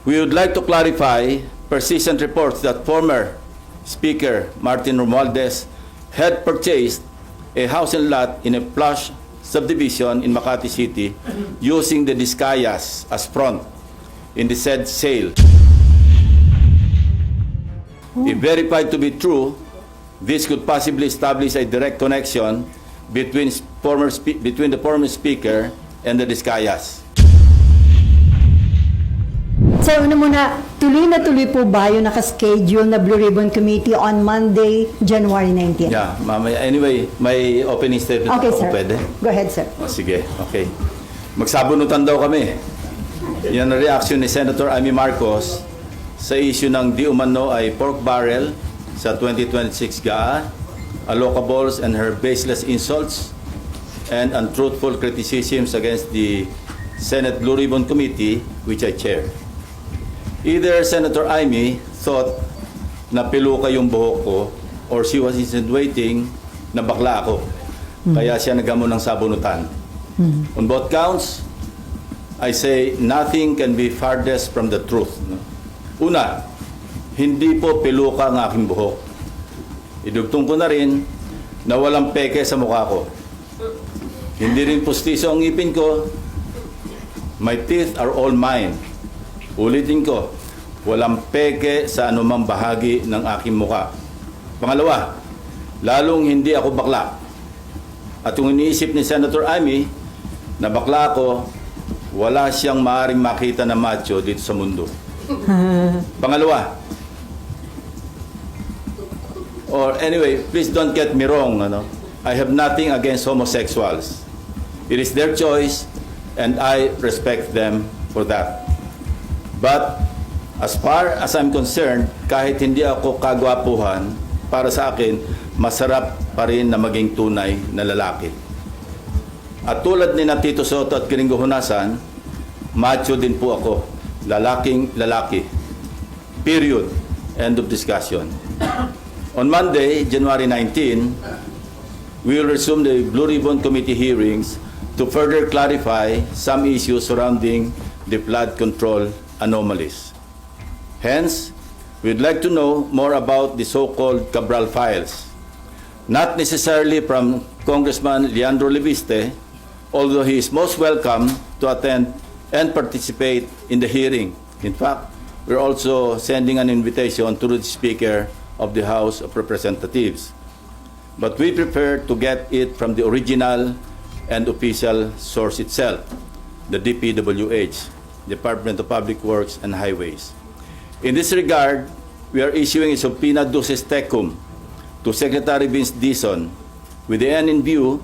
We would like to clarify persistent reports that former Speaker Martin Romualdez had purchased a house and lot in a plush subdivision in Makati City using the Discayas as front in the said sale. If verified to be true, this could possibly establish a direct connection between the former Speaker and the Discayas. Sir, una muna, tuloy na tuloy po ba yung nakaschedule na Blue Ribbon Committee on Monday, January 19? Yeah, mamaya. Anyway, may opening statement Okay, ako, sir. pwede? Go ahead, sir. O, sige, okay. Magsabunutan daw kami. Yan ang reaction ni Senator Amy Marcos sa issue ng di umano ay pork barrel sa 2026 GAA, allocables and her baseless insults and untruthful criticisms against the Senate Blue Ribbon Committee, which I chair. Either Senator Amy thought na piluka yung buhok ko or she was insinuating na bakla ako. Kaya siya nagamo ng sabunutan. On both counts, I say nothing can be farthest from the truth. Una, hindi po piluka ang aking buhok. Idugtong ko na rin na walang peke sa mukha ko. Hindi rin pustiso ang ngipin ko. My teeth are all mine. Ulitin ko, walang peke sa anumang bahagi ng aking mukha. Pangalawa, lalong hindi ako bakla. At kung iniisip ni Senator Amy na bakla ako, wala siyang maaaring makita na macho dito sa mundo. Pangalawa, or anyway, please don't get me wrong, I have nothing against homosexuals. It is their choice and I respect them for that. But as far as I'm concerned, kahit hindi ako kagwapuhan, para sa akin, masarap pa rin na maging tunay na lalaki. At tulad ni na Tito Soto at Kiringo Hunasan, macho din po ako. Lalaking lalaki. Period. End of discussion. On Monday, January 19, we will resume the Blue Ribbon Committee hearings to further clarify some issues surrounding the flood control anomalies. Hence, we'd like to know more about the so-called Cabral files. Not necessarily from Congressman Leandro Leviste, although he is most welcome to attend and participate in the hearing. In fact, we're also sending an invitation to the Speaker of the House of Representatives. But we prefer to get it from the original and official source itself, the DPWH, Department of Public Works and Highways. In this regard, we are issuing a subpoena duces tecum to Secretary Vince Dizon with the end in view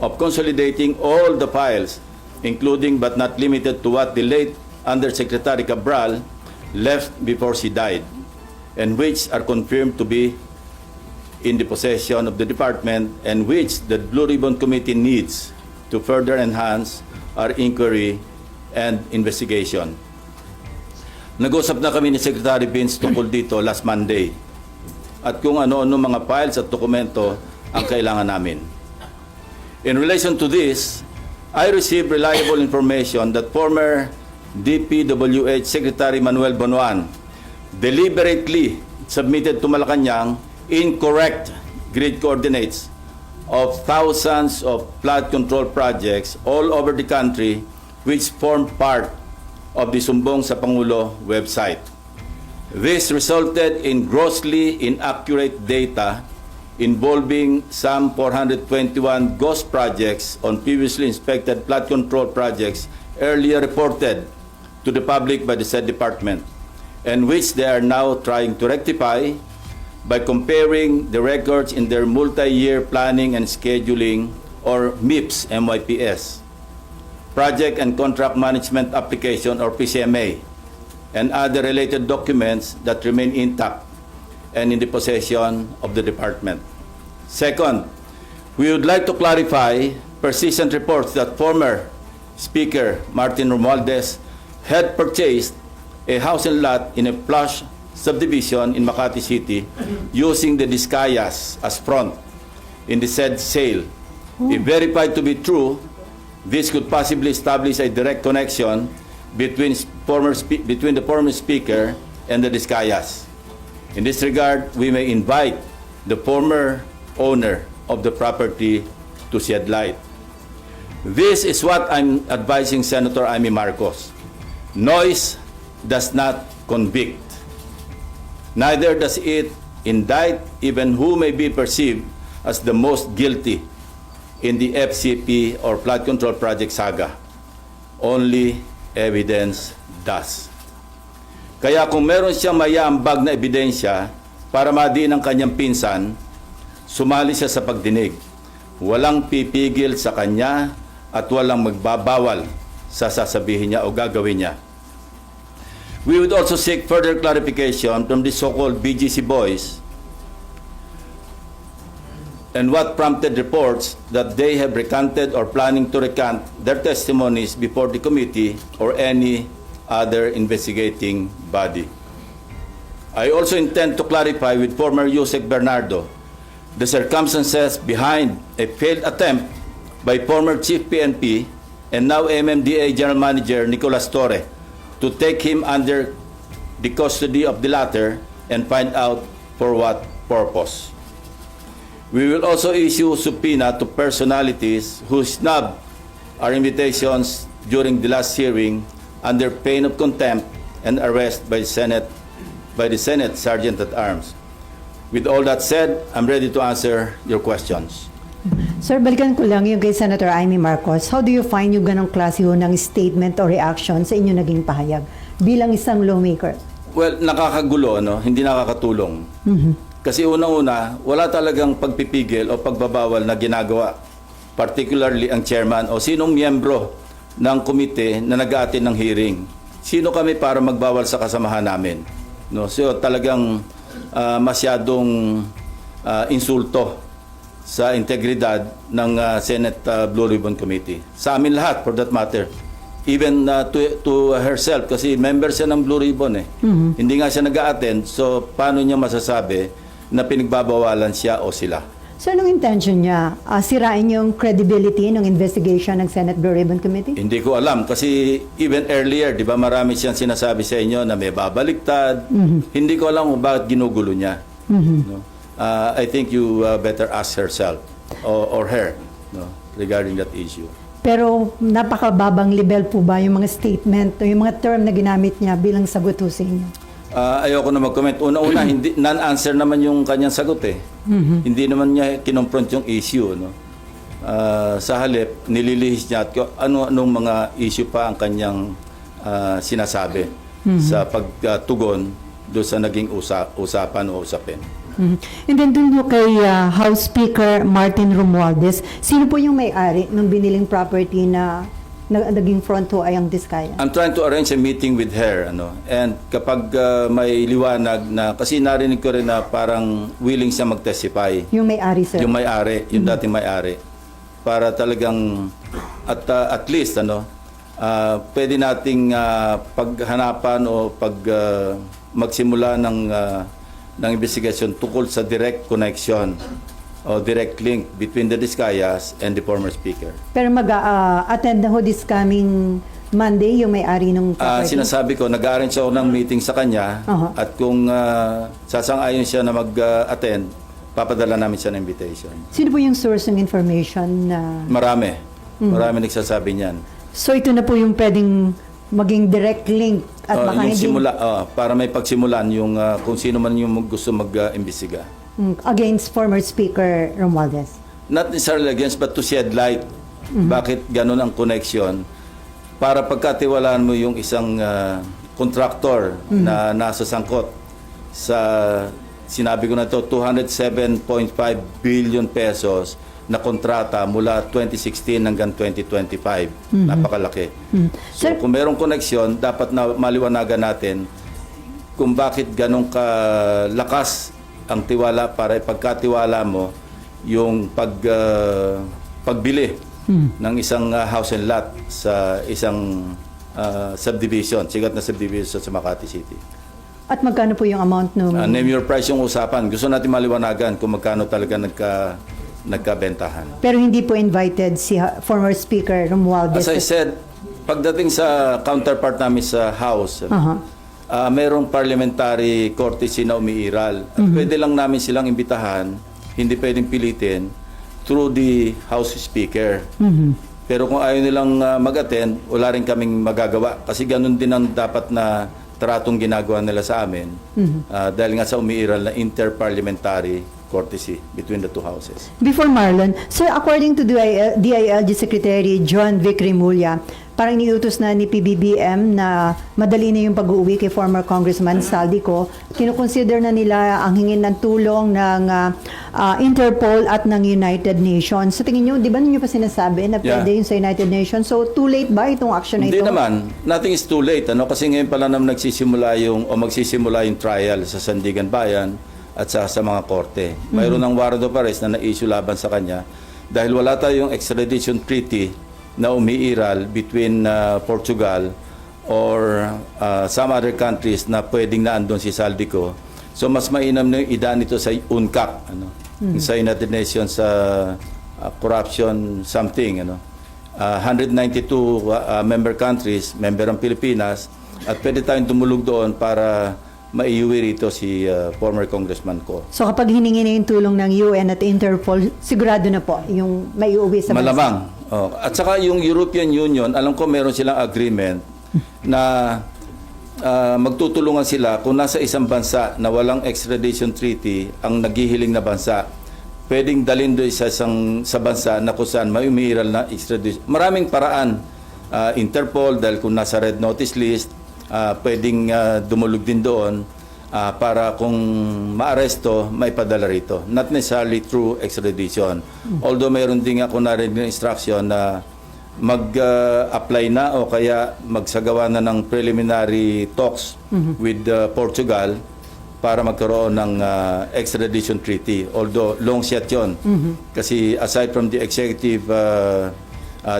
of consolidating all the files, including but not limited to what the late Undersecretary Cabral left before she died, and which are confirmed to be in the possession of the department and which the Blue Ribbon Committee needs to further enhance our inquiry and investigation. Nag-usap na kami ni Secretary Vince tungkol dito last Monday at kung ano-ano mga files at dokumento ang kailangan namin. In relation to this, I received reliable information that former DPWH Secretary Manuel Bonoan deliberately submitted to Malacanang incorrect grid coordinates of thousands of flood control projects all over the country which form part of the Sumbong sa Pangulo website. This resulted in grossly inaccurate data involving some 421 ghost projects on previously inspected flood control projects earlier reported to the public by the said department, and which they are now trying to rectify by comparing the records in their multi-year planning and scheduling, or MIPS, MYPS, Project and Contract Management Application, or PCMA, and other related documents that remain intact and in the possession of the department. Second, we would like to clarify persistent reports that former Speaker Martin Romualdez had purchased a house and lot in a plush subdivision in Makati City using the Discayas as front in the said sale. If verified to be true, this could possibly establish a direct connection between the former speaker and the Discayas. In this regard, we may invite the former owner of the property to shed light. This is what I'm advising Senator Amy Marcos. Noise does not convict. Neither does it indict even who may be perceived as the most guilty in the FCP or flood control project saga. Only evidence does. Kaya kung meron siyang mayambag na ebidensya para madiin ang kanyang pinsan, sumali siya sa pagdinig. Walang pipigil sa kanya at walang magbabawal sa sasabihin niya o gagawin niya. We would also seek further clarification from the so-called BGC boys and what prompted reports that they have recanted or planning to recant their testimonies before the committee or any other investigating body. I also intend to clarify with former Yusek Bernardo the circumstances behind a failed attempt by former Chief PNP and now MMDA General Manager Nicolas Torre to take him under the custody of the latter and find out for what purpose. We will also issue subpoena to personalities who snubbed our invitations during the last hearing under pain of contempt and arrest by the Senate Sergeant at Arms. With all that said, I'm ready to answer your questions. Sir, balikan ko lang yung kay Senator Amy Marcos. How do you find yung ganong klase ho ng statement o reaction sa inyo naging pahayag bilang isang lawmaker? Well, nakakagulo, no? Hindi nakakatulong. Kasi unang-una, wala talagang pagpipigil o pagbabawal na ginagawa. Particularly ang chairman o sinong miyembro ng komite na nag-aatin ng hearing. Sino kami para magbawal sa kasamahan namin? No? So talagang masyadong insulto sa integridad ng Senate Blue Ribbon Committee. Sa amin lahat, for that matter. Even to herself, kasi member siya ng Blue Ribbon eh. Hindi nga siya nag-a-attend, so paano niya masasabi na pinagbabawalan siya o sila? So, anong intention niya? Sirain yung credibility ng investigation ng Senate Blue Ribbon Committee? Hindi ko alam kasi even earlier, di ba marami siyang sinasabi sa inyo na may babaliktad. Hindi ko alam kung bakit ginugulo niya. No? I think you better ask herself or her, no, regarding that issue. Pero napakababang level po ba yung mga statement o yung mga term na ginamit niya bilang sagot ho sa inyo? Ayoko na mag-comment. Una-una, hindi non-answer naman yung kanyang sagot eh. Hindi naman niya kinonfront yung issue, no. Sa halip, nililihis niya at ano-anong mga issue pa ang kanyang sinasabi sa pagtugon doon sa naging usapan o usapin. And then dun po kay House Speaker Martin Romualdez, sino po yung may-ari ng biniling property na naging front ho ay ang Discaya? I'm trying to arrange a meeting with her, ano. And kapag may liwanag na, kasi narinig ko rin na parang willing siya mag-testify. Yung may-ari, sir? Yung may-ari, yung dating may-ari. Para talagang, at least, ano, pwede nating paghanapan o magsimula ng investigasyon tungkol sa direct connection o direct link between the Discayas and the former speaker. Pero mag-attend na ho this coming Monday yung may-ari ng property? Sinasabi ko, nag-arrange ako ng meeting sa kanya at kung sasang-ayon siya na mag-attend, papadala namin siya ng invitation. Sino po yung source ng information na... Marami. Marami nagsasabi niyan. So ito na po yung pwedeng maging direct link at baka yung hindi... simula, para may pagsimulan yung kung sino man yung gusto mag-imbestiga. Against former Speaker Romualdez? Not necessarily against, but to shed light. Bakit ganun ang connection? Para pagkatiwalaan mo yung isang contractor na nasa sangkot sa, sinabi ko na to, 207.5 billion pesos na kontrata mula 2016 hanggang 2025. Napakalaki. So kung merong connection, dapat na maliwanagan natin kung bakit ganun kalakas ang tiwala para ipagkatiwala mo yung pagbili ng isang house and lot sa isang subdivision, sikat na subdivision sa Makati City. At magkano po yung amount nung... Name your price yung usapan. Gusto natin maliwanagan kung magkano talaga nagkabentahan. Pero hindi po invited si former Speaker Romualdez? As I said, pagdating sa counterpart namin sa House, mayroong parliamentary courtesy na umiiral. At pwede lang namin silang imbitahan, hindi pwedeng pilitin, through the House Speaker. Pero kung ayaw nilang mag-attend, wala rin kaming magagawa. Kasi ganun din ang dapat na tratong ginagawa nila sa amin. Dahil nga sa umiiral na interparliamentary courtesy between the two houses. Before Marlon, sir, according to DILG Secretary John Vic Rimulya, parang niutos na ni PBBM na madali na yung pag-uwi kay former Congressman Saldico. Kinukonsider na nila ang hingin ng tulong ng Interpol at ng United Nations. So tingin nyo, di ba ninyo pa sinasabi na pwede yung sa United Nations? So too late ba itong action na ito? Hindi naman. Nothing is too late. Kasi ngayon pala naman magsisimula yung trial sa Sandigan Bayan at sa mga korte. Mayroon ng warrant of arrest na na-issue laban sa kanya dahil wala tayong extradition treaty na umiiral between Portugal or some other countries na pwedeng naandun si Saldico. So mas mainam na yung idaan nito sa UNCAC, sa United Nations Corruption something. 192 member countries, member ang Pilipinas, at pwede tayong tumulog doon para maiuwi rito si former Congressman ko. So kapag hiningi na yung tulong ng UN at Interpol, sigurado na po yung maiuwi sa bansa? Malamang. At saka yung European Union, alam ko meron silang agreement na magtutulungan sila kung nasa isang bansa na walang extradition treaty ang naghihiling na bansa, pwedeng dalhin doon sa bansa na kung saan may umiiral na extradition. Maraming paraan. Interpol, dahil kung nasa red notice list, pwedeng dumulog din doon para kung maaresto, may padala rito. Not necessarily through extradition. Although mayroon din ako narinig ng instruction na mag-apply na o kaya magsagawa na ng preliminary talks with Portugal para magkaroon ng extradition treaty. Although long shot yun. Kasi aside from the executive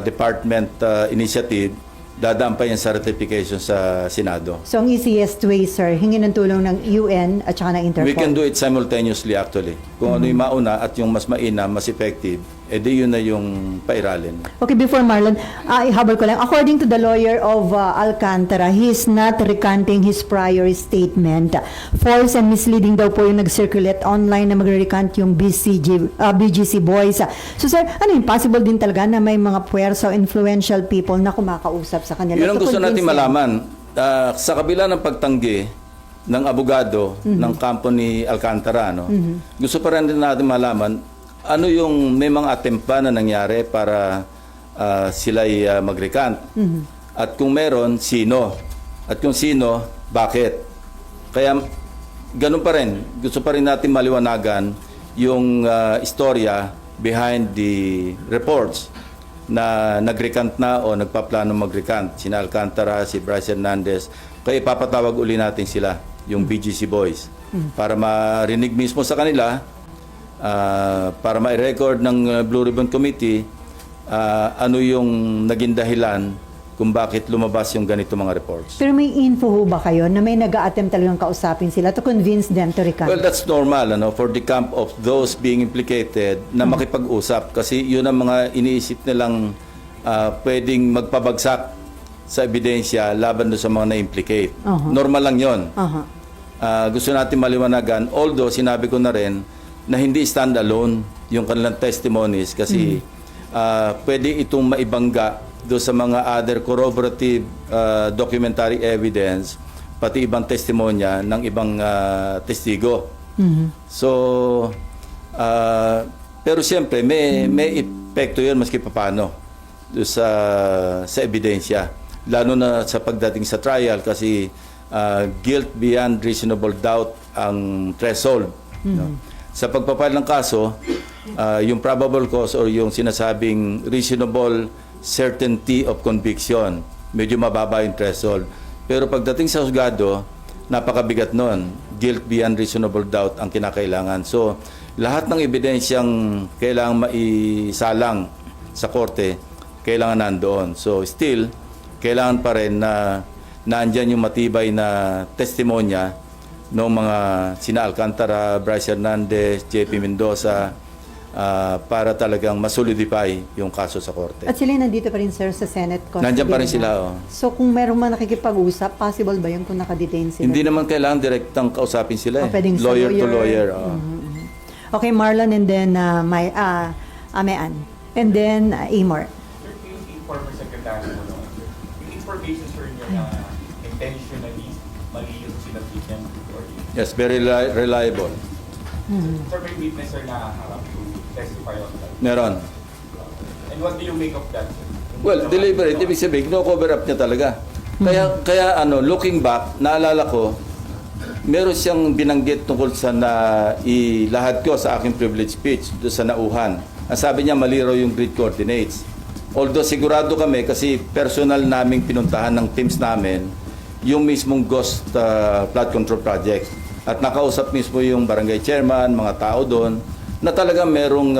department initiative, dadaan pa yan sa ratification sa Senado. So ang easiest way, sir, hingin ng tulong ng UN at saka ng Interpol? We can do it simultaneously actually. Kung ano yung mauna at yung mas mainam, mas effective, edi yun na yung pairalin. Okay, before Marlon, ihabol ko lang. According to the lawyer of Alcantara, he is not recanting his prior statement. False and misleading daw po yung nag-circulate online na magre-recant yung BGC boys. So sir, ano yung possible din talaga na may mga puwersa o influential people na kumakausap sa kanila? Yun ang gusto natin malaman. Sa kabila ng pagtanggi ng abogado ng kampo ni Alcantara, gusto pa rin natin malaman ano yung may mga attempt ba na nangyari para sila'y mag-recant? At kung meron, sino? At kung sino, bakit? Kaya ganun pa rin. Gusto pa rin natin maliwanagan yung istorya behind the reports na nag-recant na o nagpaplano mag-recant. Sina Alcantara, si Bryce Hernandez. Kaya ipapatawag uli natin sila, yung BGC Boys. Para marinig mismo sa kanila, para ma-record ng Blue Ribbon Committee ano yung naging dahilan kung bakit lumabas yung ganito mga reports. Pero may info ho ba kayo na may nag-a-attempt talagang kausapin sila to convince them to recant? Well, that's normal for the camp of those being implicated na makipag-usap kasi yun ang mga iniisip nilang pwedeng magpabagsak sa ebidensya laban doon sa mga na-implicate. Normal lang yun. Gusto natin maliwanagan, although sinabi ko na rin na hindi stand-alone yung kanilang testimonies kasi pwede itong maibangga doon sa mga other corroborative documentary evidence pati ibang testimonya ng ibang testigo. So, pero siyempre may epekto yun maski paano doon sa ebidensya. Lalo na sa pagdating sa trial kasi guilt beyond reasonable doubt ang threshold. Sa pagpapile ng kaso, yung probable cause or yung sinasabing reasonable certainty of conviction, medyo mababa yung threshold. Pero pagdating sa husgado, napakabigat nun. Guilt beyond reasonable doubt ang kinakailangan. So, lahat ng ebidensyang kailangan maisalang sa korte, kailangan nandoon. So, still, kailangan pa rin na naandyan yung matibay na testimonya ng mga sina Alcantara, Bryce Hernandez, JP Mendoza, para talagang masolidify yung kaso sa korte. At sila nandito pa rin, sir, sa Senate custody. Nandiyan pa rin na. sila, oh. So kung meron man nakikipag-usap, possible ba yun kung nakadetain sila? Hindi naman kailangan direktang kausapin sila. Pwedeng sa Lawyer to lawyer. Oh. Okay, Marlon, and then Amean. And then Amor. Sir, yung former secretary mo naman, sir, yung information, sir, niya na intentionally mali yung sinabit niya or Yes, very reliable. sir, may witness, sir, na harap to testify on that. Meron. And what do you make of that, sir? Well, deliberate. Ibig sabihin, no-cover up niya talaga. Kaya looking back, naalala ko, meron siyang binanggit tungkol sa ilahad ko sa aking privilege speech doon sa nauhan. Ang sabi niya, mali raw yung grid coordinates. Although sigurado kami, kasi personal naming pinuntahan ng teams namin, yung mismong ghost flood control project. At nakausap mismo yung barangay chairman, mga tao doon, na talaga merong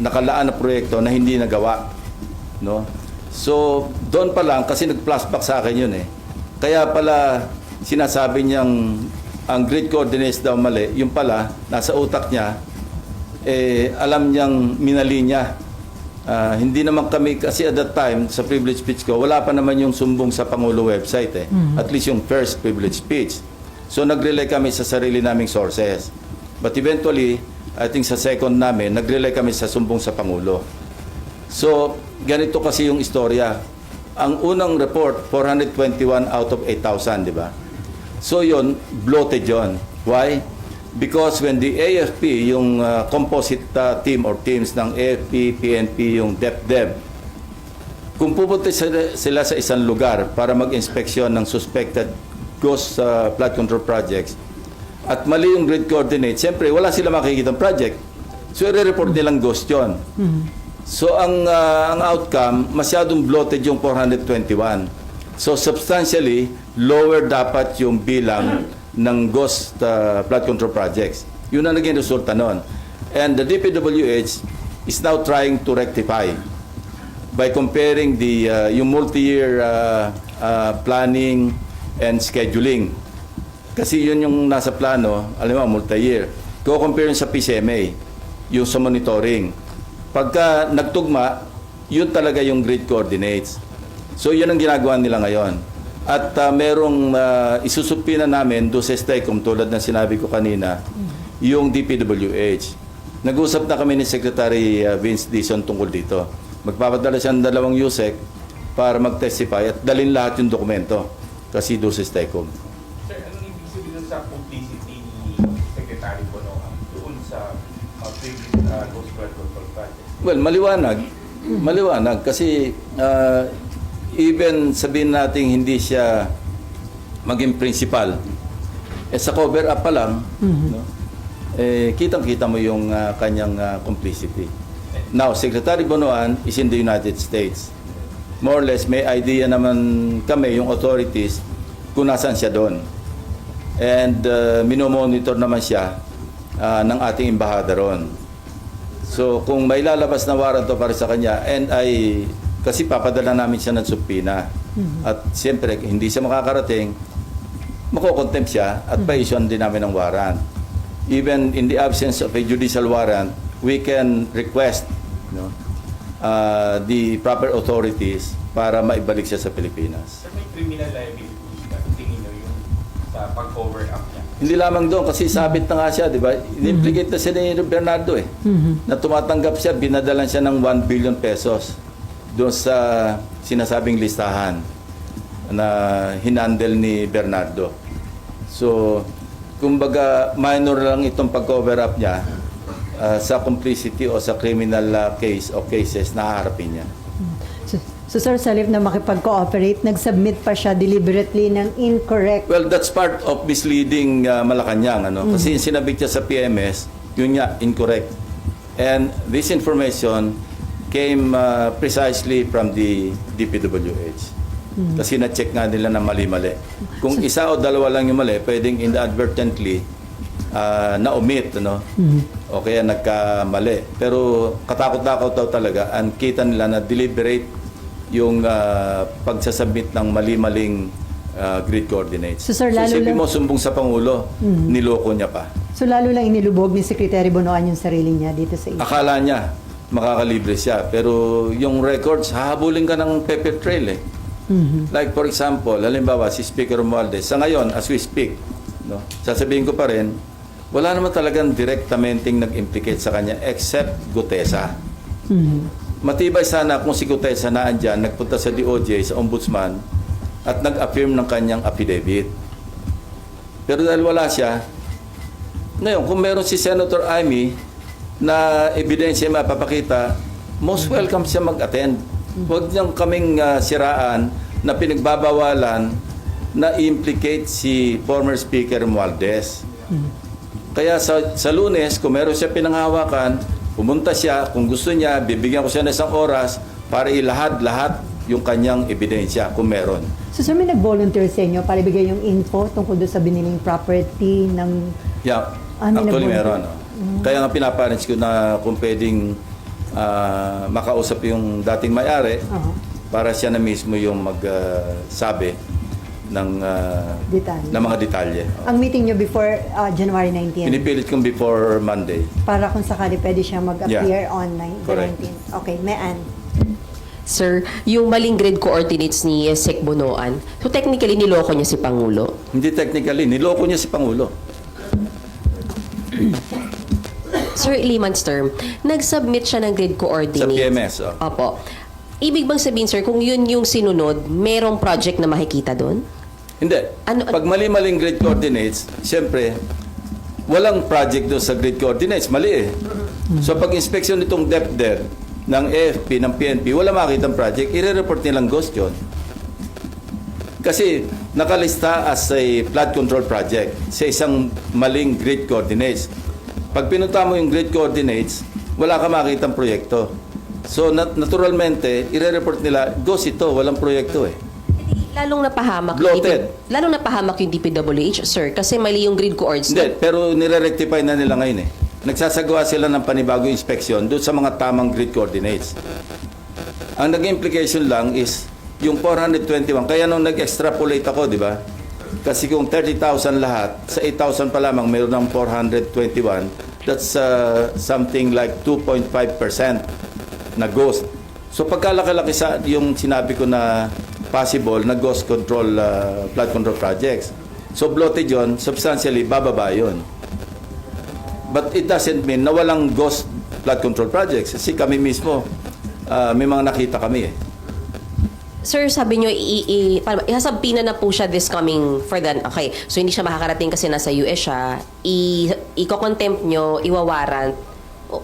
nakalaan na proyekto na hindi nagawa. No? So, doon pa lang, kasi nag-flashback sa akin yun eh. Kaya pala, sinasabi niyang ang grid coordinates daw mali, yung pala, nasa utak niya, alam niyang minali niya. Hindi naman kami, kasi at that time, sa privilege speech ko, wala pa naman yung sumbong sa Pangulo website eh. At least yung first privilege speech. So nag-rely kami sa sarili naming sources. But eventually, I think sa second namin, nag-rely kami sa sumbong sa Pangulo. So, ganito kasi yung istorya. Ang unang report, 421 out of 8,000, di ba? So yun, bloated yun. Why? Because when the AFP, yung composite team or teams ng AFP, PNP, yung DepDep, kung pupunta sila sa isang lugar para mag-inspeksyon ng suspected ghost flood control projects, at mali yung grid coordinate, siyempre wala sila makikita ng project. So i-report nilang ghost yun. So ang outcome, masyadong bloated yung 421. So substantially, lower dapat yung bilang ng ghost flood control projects. Yun ang naging resulta nun. And the DPWH is now trying to rectify by comparing yung multi-year planning and scheduling. Kasi yun yung nasa plano, alam mo, multi-year. Ko-compare yun sa PCMA, yung sa monitoring. Pagka nagtugma, yun talaga yung grid coordinates. So yun ang ginagawa nila ngayon. At merong isusupina namin doon sa STECOM, tulad ng sinabi ko kanina, yung DPWH. Nag-usap na kami ni Secretary Vince Dizon tungkol dito. Magpapadala siya ng 2 USEC para mag-testify at dalhin lahat yung dokumento kasi doon sa STECOM. Sir, anong ibig sabihin sa publicity ni Secretary Bonoan doon sa Ghost Flood Control Project? Well, maliwanag. Maliwanag kasi even sabihin natin hindi siya maging principal, sa cover up pa lang, no? Kitang-kita mo yung kanyang complicity. Now, Secretary Bonoan is in the United States. More or less, may idea naman kami, yung authorities, kung nasaan siya doon. And minomonitor naman siya ng ating embahada ron. So, kung may lalabas na warrant para sa kanya, and kasi papadala namin siya ng subpoena. At siyempre, hindi siya makakarating, makokontempt siya at pa-issue din namin ng warrant. Even in the absence of a judicial warrant, we can request the proper authorities para maibalik siya sa Pilipinas. Sir, may criminal liability na tingin nyo yung sa pag-cover up niya? Hindi lamang doon, kasi sabit na nga siya, di ba? In-implicate na siya ni Bernardo eh. Na tumatanggap siya, binadalan siya ng 1 billion pesos doon sa sinasabing listahan na hinandle ni Bernardo. So, kumbaga, minor lang itong pag-cover up niya sa complicity o sa criminal case o cases na haharapin niya. So Sir, sa halip na makipag-cooperate, nag-submit pa siya deliberately ng incorrect. Well, that's part of misleading Malacanang. Kasi yung sinabit niya sa PMS, yun nga, incorrect. And this information came precisely from the DPWH. Kasi na-check nga nila na mali-mali. Kung isa o dalawa lang yung mali, pwedeng inadvertently na-omit, o kaya nagkamali. Pero katakot-takot daw talaga, and kita nila na deliberate yung pagsasubmit ng mali-maling grid coordinates. So, sir, lalo isipin lang- mo, sumbong sa Pangulo, niloko niya pa. So lalo lang inilubog ni Secretary Bonoan yung sarili niya dito sa Akala niya makakalibre siya, pero yung records, hahabulin ka ng paper trail eh. Like for example, halimbawa si Speaker Romualdez, sa ngayon, as we speak, no, sasabihin ko pa rin, wala naman talagang directamenting nag-implicate sa kanya except Gutesa. Matibay sana kung si Gutesa na andyan, nagpunta sa DOJ, sa Ombudsman, at nag-affirm ng kanyang affidavit. Pero dahil wala siya, ngayon, kung meron si Senator Amy na ebidensya mapapakita, most welcome siya mag-attend. Huwag niyang kaming siraan na pinagbabawalan na implicate si former Speaker Romualdez. Kaya sa Lunes, kung meron siya pinanghawakan, pumunta siya, kung gusto niya, bibigyan ko siya ng isang oras para ilahad-lahat yung kanyang ebidensya kung meron. So sir, may nag-volunteer sa inyo para ibigay yung info tungkol doon sa biniling property ng... Yeah, may actually nag-volunteer. meron. Kaya nga pinaparents ko na kung pwedeng makausap yung dating may-ari para siya na mismo yung magsabi ng Detalye. ng mga detalye. Ang meeting nyo before January 19. Pinipilit kong before Monday. Para kung sakali pwede siya mag-appear Yeah. online, the Correct. 19th. Okay, Mayan. Sir, yung maling grid coordinates ni Sec Bonoan, so technically niloko niya si Pangulo. Hindi technically, niloko niya si Pangulo. Sir, layman's term, nag-submit siya ng grid Sa coordinates. PMS. Oh. Opo. Ibig bang sabihin, sir, kung yun yung sinunod, merong project na makikita doon? Hindi. Ano- Pag mali-maling grid coordinates, siyempre, walang project doon sa grid coordinates. Mali eh. So pag inspection nitong DepDep ng AFP, ng PNP, wala makitang project, i-report nilang ghost yun. Kasi nakalista as a flood control project sa isang maling grid coordinates. Pag pinunta mo yung grid coordinates, wala ka makitang proyekto. So naturalmente, i-report nila, ghost ito, walang proyekto eh. Lalong napahamak Bloated. lalong napahamak yung DPWH, sir, kasi mali yung grid coordinates. Hindi, pero nire-rectify na nila ngayon eh. Nagsasagawa sila ng panibagong inspeksyon doon sa mga tamang grid coordinates. Ang naging implication lang is yung 421. Kaya nung nag-extrapolate ako, di ba? Kasi kung 30,000 lahat, sa 8,000 pa lamang mayroon ng 421, that's something like 2.5% na ghost. So pagkalaki-laki sa yung sinabi ko na possible na ghost control, flood control projects. So bloated yun, substantially bababa yun. But it doesn't mean na walang ghost flood control projects. Kasi kami mismo, may mga nakita kami eh. Sir, sabi nyo, ihasabpina na po siya this coming for the... Okay, so hindi siya makakarating kasi nasa US siya. Iko-contempt nyo, iwawarrant.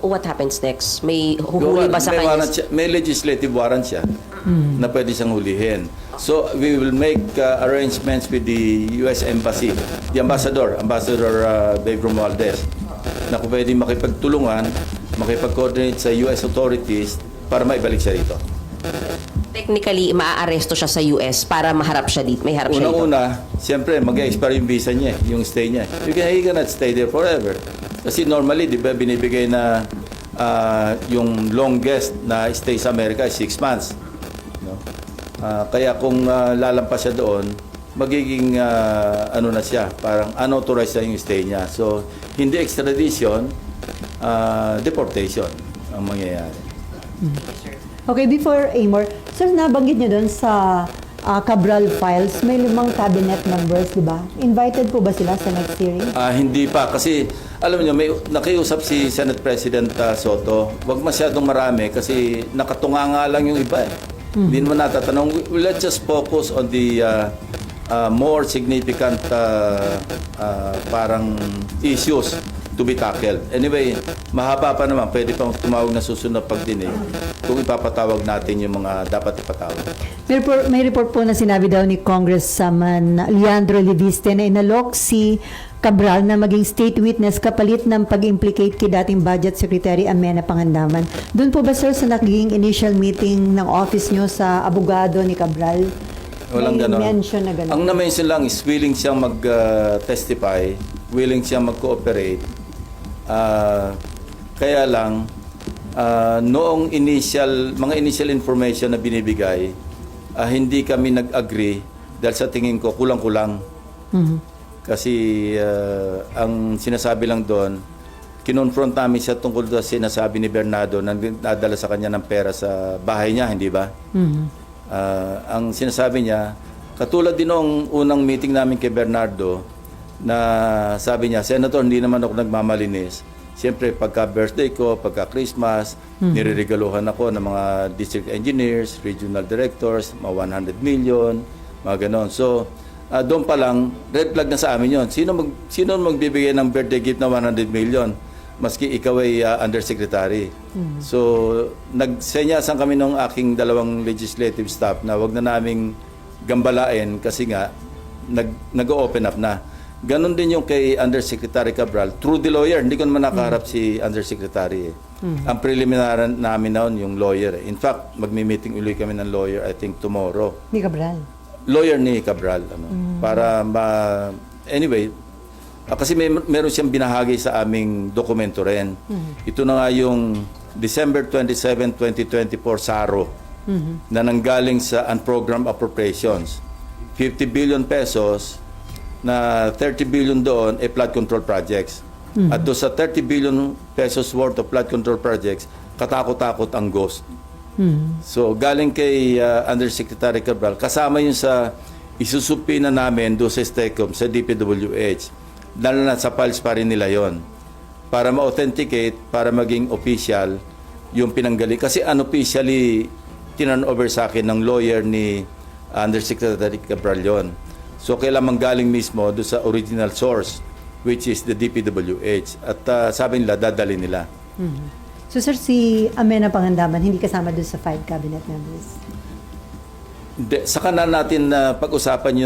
What happens next? May huhuli ba sa may kanya? warrant siya, may legislative warrant siya na pwede siyang hulihin. So we will make arrangements with the US Embassy, the Ambassador Babe Romualdez, na kung pwede makipagtulungan, makipag-coordinate sa US authorities para maibalik siya rito. Technically, maaaresto siya sa US para maharap siya dito. May harap siya dito. Unang-una, siyempre, mag-expire yung visa niya, yung stay niya. He cannot stay there forever. Kasi normally, di ba, binibigay na yung longest na stay sa Amerika is 6 months. No? Kaya kung lalampas siya doon, magiging ano na siya, parang unauthorized na yung stay niya. So, hindi extradition, deportation ang mangyayari. Okay, before Amor, sir, nabanggit nyo doon sa Cabral files, may 5 cabinet members, di ba? Invited po ba sila sa next hearing? Hindi pa kasi alam niyo may nakiusap si Senate President Soto. Wag masyadong marami kasi nakatunganga lang yung iba eh. Hindi naman natatanong. Let's just focus on the more significant parang issues to be tackled. Anyway, mahaba pa naman. Pwede pang tumawag na susunod na pagdinig kung ipapatawag natin yung mga dapat ipatawag. May report po na sinabi daw ni Congressman Leandro Leviste na inalok si Cabral na maging state witness kapalit ng pag-implicate kay dating Budget Secretary Amena Pangandaman. Doon po ba, sir, sa naging initial meeting ng office nyo sa abogado ni Cabral? Walang may ganon. mention na ganon? Ang na-mention lang is willing siyang mag-testify, willing siyang mag-cooperate. Kaya lang, noong mga initial information na binibigay, hindi kami nag-agree Dahil sa tingin ko, kulang-kulang. Mhm. Kasi ang sinasabi lang doon, kinonfront namin siya tungkol sa sinasabi ni Bernardo na nadala sa kanya ng pera sa bahay niya, hindi ba? Mhm. Ang sinasabi niya, katulad din nung unang meeting namin kay Bernardo, na sabi niya, Senator, hindi naman ako nagmamalinis. Siyempre, pagka birthday ko, pagka Christmas, nireregaluhan ako ng mga district engineers, regional directors, mga 100 million, mga ganon. So, doon pa lang, red flag na sa amin yon. Sino magbibigay ng birthday gift na 100 million? Maski ikaw ay undersecretary. So, nagsenyasan kami ng aking dalawang legislative staff na wag na naming gambalain kasi nga, nag-open up na. Ganon din yung kay Undersecretary Cabral. Through the lawyer, hindi ko naman nakaharap si Undersecretary. Ang preliminary namin noon yung lawyer. In fact, magmi-meeting ulit kami ng lawyer, I think tomorrow. Ni Cabral. Lawyer ni Cabral. Para anyway, kasi meron siyang binahagi sa aming dokumento rin. Ito na nga yung December 27, 2024 SARO na nanggaling sa unprogrammed appropriations. 50 billion pesos na 30 billion doon ay flood control projects. At doon sa 30 billion pesos worth of flood control projects, katakot-takot ang ghost. So, galing kay Undersecretary Cabral, kasama yun sa isusupina namin doon sa STECOM, sa DPWH. Dahil na sa files pa rin nila yon para ma-authenticate, para maging official yung pinanggaling. Kasi unofficially, tinan over sa akin ng lawyer ni Undersecretary Cabral yon. So, kailangan galing mismo doon sa original source, which is the DPWH. At sabi nila, dadali nila. So sir, si Amena Pangandaman, hindi kasama doon sa 5 cabinet members? Saka na natin na pag-usapan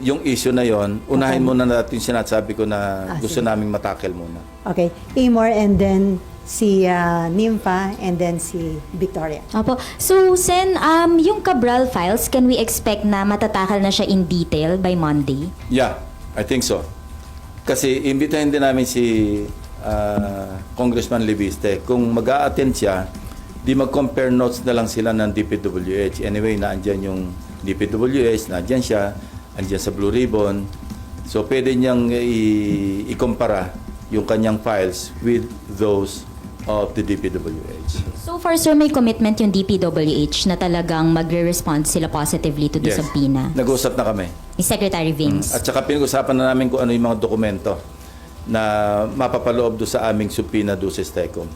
yung issue na yon. Unahin muna natin yung sinasabi ko na gusto sige. naming matakel muna. Okay. Amor, and then si Nympha, and then si Victoria. Opo. So, Sen, yung Cabral files, can we expect na matatakal na siya in detail by Monday? Yeah, I think so. Kasi imbitahin din namin si Congressman Libiste. Kung mag-a-attend siya, di mag-compare notes na lang sila ng DPWH. Anyway, naandyan yung DPWH, naandyan siya, andyan sa Blue Ribbon. So, pwede niyang ikumpara yung kanyang files with those of the DPWH. So far, sir, may commitment yung DPWH na talagang magre-respond sila positively to the Yes. subpoena. Nag-usap na kami. Ni Secretary Vince. At saka pinag-usapan na namin kung ano yung mga dokumento na mapapaloob do sa aming subpoena do sa STECOM.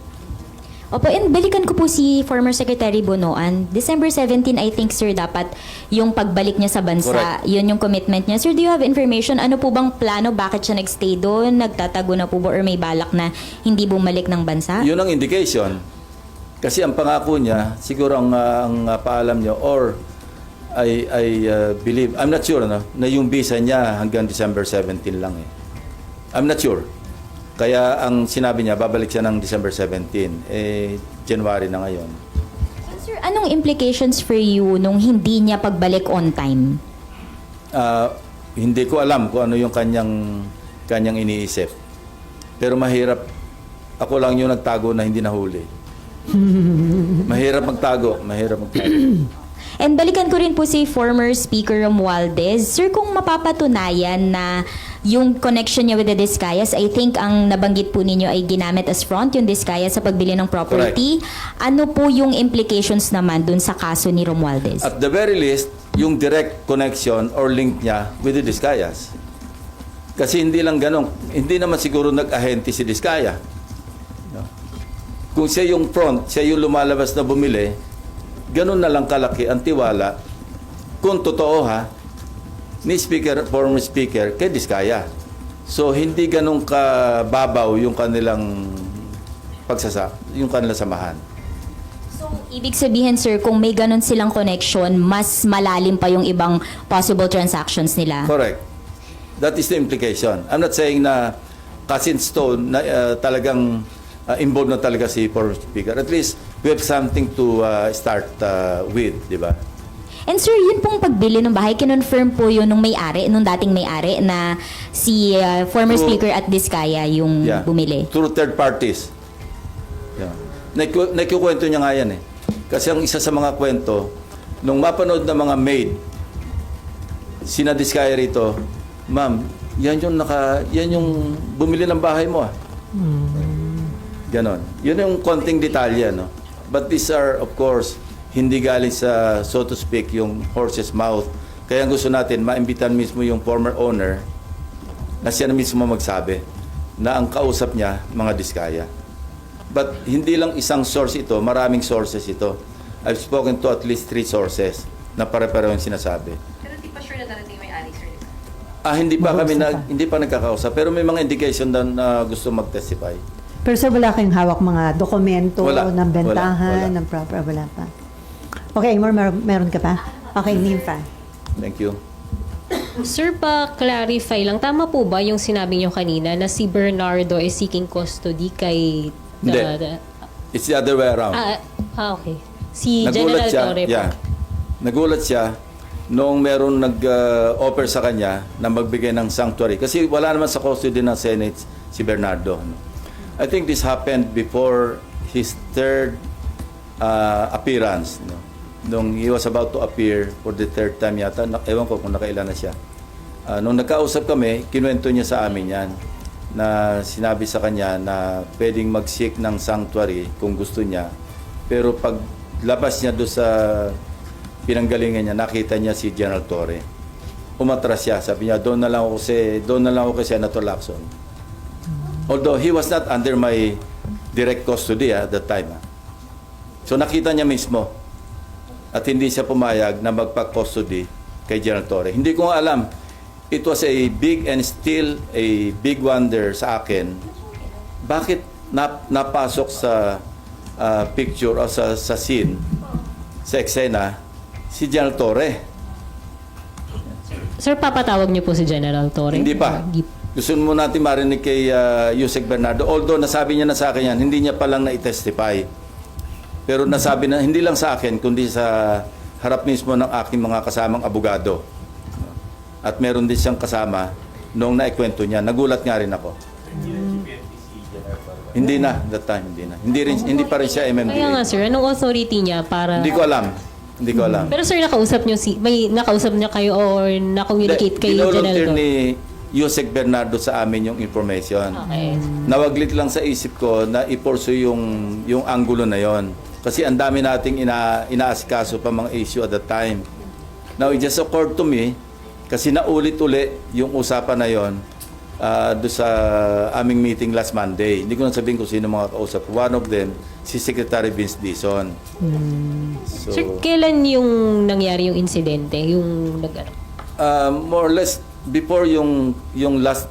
Opo, and balikan ko po si former Secretary Bonoan. December 17, I think, sir, dapat yung pagbalik niya sa bansa, Correct. yun yung commitment niya. Sir, do you have information? Ano po bang plano? Bakit siya nagstay doon? Nagtatago na po ba? Or may balak na hindi bumalik ng bansa? Yun ang indication. Kasi ang pangako niya, siguro ang paalam niya, or I believe, I'm not sure, no, na yung visa niya hanggang December 17 lang eh. I'm not sure. Kaya ang sinabi niya, babalik siya ng December 17. January na ngayon. Sir, anong implications for you nung hindi niya pagbalik on time? Hindi ko alam kung ano yung kanyang iniisip. Pero mahirap. Ako lang yung nagtago na hindi nahuli. Mahirap magtago. And balikan ko rin po si former Speaker Romualdez. Sir, kung mapapatunayan na yung connection niya with the Discayas, I think ang nabanggit po ninyo ay ginamit as front yung Discayas sa pagbili ng property. Ano po yung implications naman dun sa kaso ni Romualdez? At the very least, yung direct connection or link niya with the Discayas. Kasi hindi lang ganun. Hindi naman siguro nag-ahente si Discaya. No? Kung siya yung front, siya yung lumalabas na bumili, ganun na lang kalaki ang tiwala, kung totoo ni former speaker, kay Discaya. So, hindi ganun kababaw yung kanilang yung kanilang samahan. So, ibig sabihin, sir, kung may ganun silang connection, mas malalim pa yung ibang possible transactions nila. Correct. That is the implication. I'm not saying na cast in stone na talagang involved na talaga si former speaker. At least, we have something to start with, di ba? And sir, yun pong pagbili ng bahay, kinonfirm po yun nung may-ari, nung dating may-ari, na si former Speaker at Discaya yung bumili. Through third parties. Yeah. Naikukwento niya nga yan eh. Kasi ang isa sa mga kwento, nung mapanood ng mga maid sinadiskaya rito, ma'am, yan yung bumili ng bahay mo ah. Ganon. Yun yung konting detalye, no? But these are, of course, hindi galing sa, so to speak, yung horse's mouth. Kaya gusto natin, maimbitan mismo yung former owner na siya na mismo magsabi na ang kausap niya, mga diskaya. But hindi lang isang source ito, maraming sources ito. I've spoken to at least 3 sources na pare-pareho yung sinasabi. Pero di pa sure na darating may ari, sir. Hindi pa kami Mag-usap pa. hindi pa nagkakausap, pero may mga indication na gusto mag-testify. Pero sir, wala kayong hawak mga dokumento Wala. ng bentahan, Wala. ng proper, wala pa. Okay, meron ka pa? Okay, Nympha. Thank you. Sir, pa-clarify lang, tama po ba yung sinabi niyo kanina na si Bernardo is seeking custody kay... Hindi. It's the other way around. Okay. Si General Torre po. Yeah. Nagulat siya noong meron nag-offer sa kanya na magbigay ng sanctuary. Kasi wala naman sa custody ng Senate si Bernardo. No? I think this happened before his third appearance. No? Nung he was about to appear for the third time yata, ewan ko kung nakailan na siya. Nung nagkausap kami, kinuwento niya sa amin yan na sinabi sa kanya na pwedeng mag-seek ng sanctuary kung gusto niya. Pero pag labas niya doon sa pinanggalingan niya, nakita niya si General Torre. Umatras siya. Sabi niya, doon na lang ako kay Senator Lacson. Although he was not under my direct custody at that time. So nakita niya mismo at hindi siya pumayag na magpa-custody kay General Torre. Hindi ko nga alam. It was a big and still a big wonder sa akin. Bakit napasok sa picture o sa scene, sa eksena, si General Torre? Sir, papatawag niyo po si General Torre? Hindi pa. Gusto mo natin marinig kay Yusek Bernardo. Although nasabi niya na sa akin yan, hindi niya palang na-testify. Pero nasabi na, hindi lang sa akin, kundi sa harap mismo ng aking mga kasamang abogado. At meron din siyang kasama noong naikwento niya. Nagulat nga rin ako. Hindi na, that time, hindi na. Hindi pa rin siya MMDA. Kaya nga sir, anong authority niya para... Hindi ko alam. Hindi ko alam. Pero sir, nakausap niyo may nakausap niya kayo or na-communicate kay General Dinolunteer Torre? ni Yusek Bernardo sa amin yung information. Okay. Nawaglit lang sa isip ko na i-pursue yung angulo na yon. Kasi ang dami nating inaasikaso pa mga issue at that time. Now, it just occurred to me, kasi naulit-uli yung usapan na yon doon sa aming meeting last Monday. Hindi ko na sabihin kung sino mga kausap. One of them, si Secretary Vince Dizon. So, Sir, kailan yung nangyari yung insidente? Yung more or less, before yung last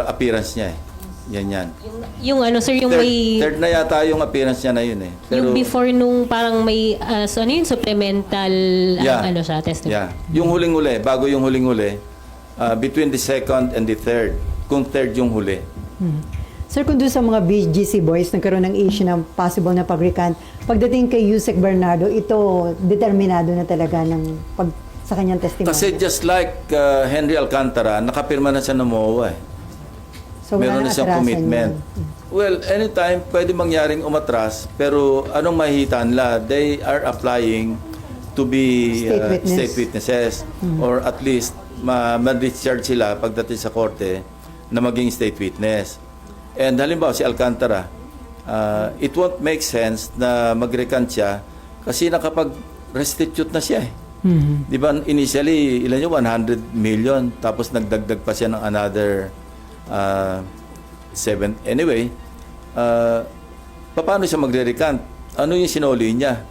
appearance niya eh. Yan. yung ano sir, yung may... Third na yata yung appearance niya na yun eh. yung before nung parang may ano yun, supplemental ano siya, testimony. Yeah. Yung huling-huli, bago yung huling-huli, between the second and the third, kung third yung huli. Sir, kung doon sa mga BGC boys nagkaroon ng issue ng possible na pag-recant, pagdating kay Yusek Bernardo, ito determinado na talaga sa kanyang testimony. Kasi just like Henry Alcantara, nakapirma na siya ng MOA eh. So, wala Meron na nang siyang atrasan commitment. yun. Well, anytime pwede mangyaring umatras, pero anong mahihita nila? They are applying to be State witness. state witnesses or at least ma-discharge sila pagdating sa korte na maging state witness. And halimbawa si Alcantara, it won't make sense na mag-recant siya kasi nakapag-restitute na siya eh. Di ba initially, ilan yun? 100 million. Tapos nagdagdag pa siya ng another 7. Anyway, paano siya magre-recant? Ano yung sinuli niya?